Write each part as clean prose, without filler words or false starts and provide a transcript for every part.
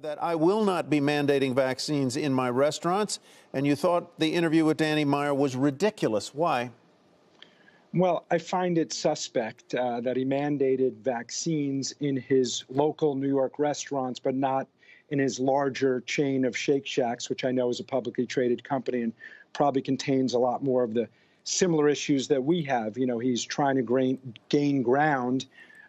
that I will not be mandating vaccines in my restaurants, and you thought the interview with Danny Meyer was ridiculous. Why? Well, I find it suspect that he mandated vaccines in his local New York restaurants, but not in his larger chain of Shake Shacks, which I know is a publicly traded company and probably contains a lot more of the similar issues that we have. You know, he's trying to gain ground,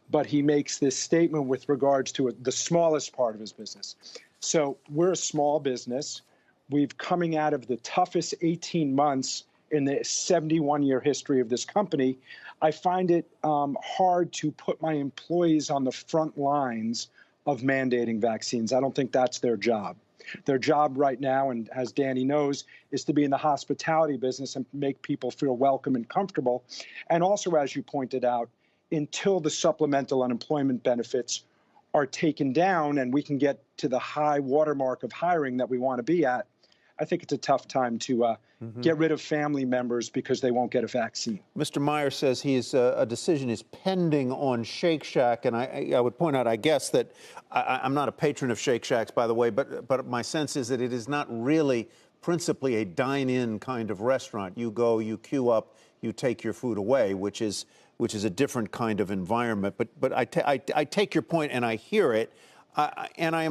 but he makes this statement with regards to the smallest part of his business. So we're a small business. We've coming out of the toughest 18 months in the 71-year history of this company. I find it hard to put my employees on the front lines of mandating vaccines. I don't think that's their job. Their job right now, and as Danny knows, is to be in the hospitality business and make people feel welcome and comfortable. And also, as you pointed out, until the supplemental unemployment benefits are taken down and we can get to the high watermark of hiring that we want to be at, I think it's a tough time to get rid of family members because they won't get a vaccine. Mr. Meyer says a decision is pending on Shake Shack, and I would point out, I guess, that I'm not a patron of Shake Shacks, by the way, but my sense is that it is not really principally a dine-in kind of restaurant. You go, you queue up, you take your food away, which is a different kind of environment. But I take your point and I hear it. And I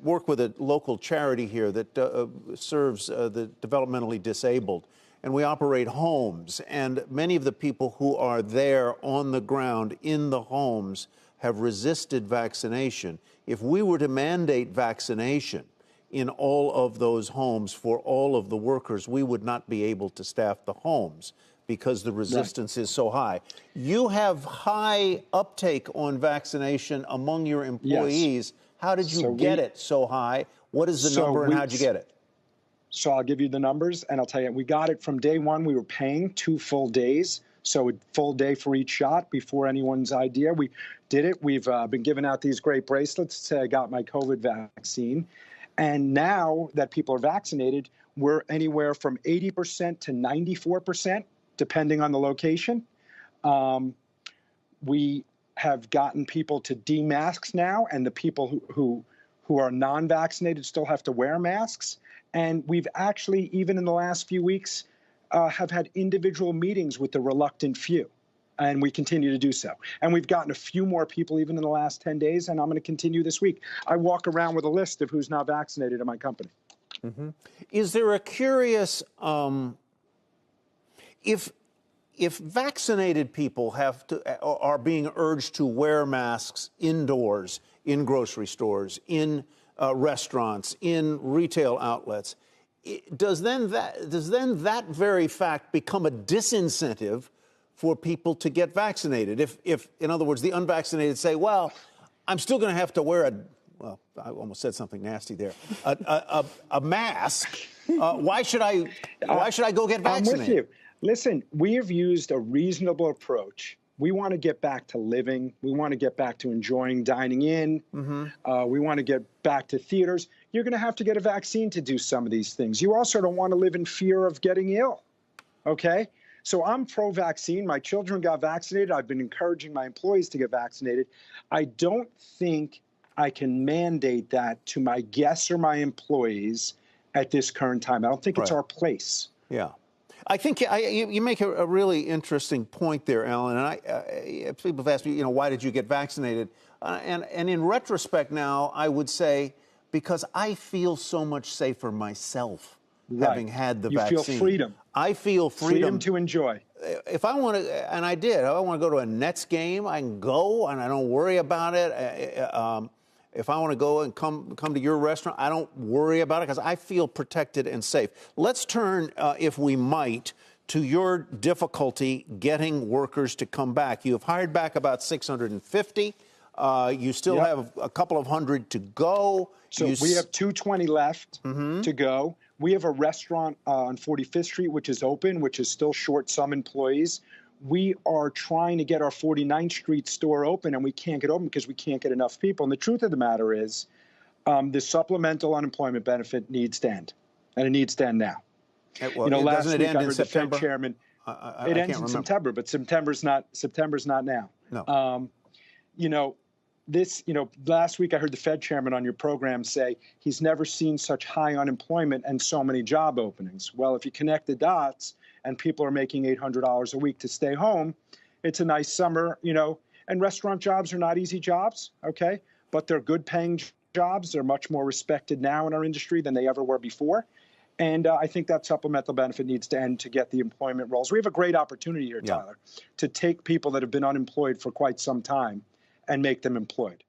work with a local charity here that serves the developmentally disabled, and we operate homes. And many of the people who are there on the ground in the homes have resisted vaccination. If we were to mandate vaccination in all of those homes for all of the workers, we would not be able to staff the homes because the resistance is so high. You have high uptake on vaccination among your employees. Yes. How did you get it so high? What is the number and how'd you get it? So I'll give you the numbers and I'll tell you, we got it from day one. We were paying 2 full days. So a full day for each shot before anyone's idea. We did it. We've been giving out these great bracelets to say I got my COVID vaccine. And now that people are vaccinated, we're anywhere from 80% to 94%. Depending on the location. We have gotten people to de-masks now, and the people who are non-vaccinated still have to wear masks. And we've actually, even in the last few weeks, have had individual meetings with the reluctant few, and we continue to do so. And we've gotten a few more people even in the last 10 days, and I'm going to continue this week. I walk around with a list of who's not vaccinated in my company. Mm-hmm. Is there a curious... If vaccinated people are being urged to wear masks indoors, in grocery stores, in restaurants, in retail outlets, does then that very fact become a disincentive for people to get vaccinated? If in other words, the unvaccinated say, well, I'm still going to have to wear well, I almost said something nasty there, a mask. Why should I go get vaccinated? I'm with you. Listen, we have used a reasonable approach. We want to get back to living. We want to get back to enjoying dining in. Mm-hmm. We want to get back to theaters. You're going to have to get a vaccine to do some of these things. You also don't want to live in fear of getting ill, okay? So I'm pro-vaccine. My children got vaccinated. I've been encouraging my employees to get vaccinated. I don't think I can mandate that to my guests or my employees at this current time. I don't think it's our place. Yeah. I think you make a really interesting point there, Alan. And people have asked me, why did you get vaccinated? And in retrospect now, I would say because I feel so much safer myself having had the vaccine. You feel freedom. I feel freedom to enjoy. If I want to, and I did, if I want to go to a Nets game, I can go and I don't worry about it. If I want to go and come to your restaurant, I don't worry about it because I feel protected and safe. Let's turn, if we might, to your difficulty getting workers to come back. You have hired back about 650. You still have a couple of hundred to go. So we have 220 left to go. We have a restaurant on 45th Street, which is open, which is still short some employees. We are trying to get our 49th Street store open, and we can't get open because we can't get enough people. And the truth of the matter is the supplemental unemployment benefit needs to end, and it needs to end now. Well, last week I heard the Fed chairman. It ends in September, but September's not now. No. this, last week I heard the Fed chairman on your program say he's never seen such high unemployment and so many job openings. Well, if you connect the dots and people are making $800 a week to stay home, it's a nice summer, and restaurant jobs are not easy jobs, okay? But they're good paying jobs. They're much more respected now in our industry than they ever were before. And I think that supplemental benefit needs to end to get the employment rolls. We have a great opportunity here, Tyler, to take people that have been unemployed for quite some time and make them employed.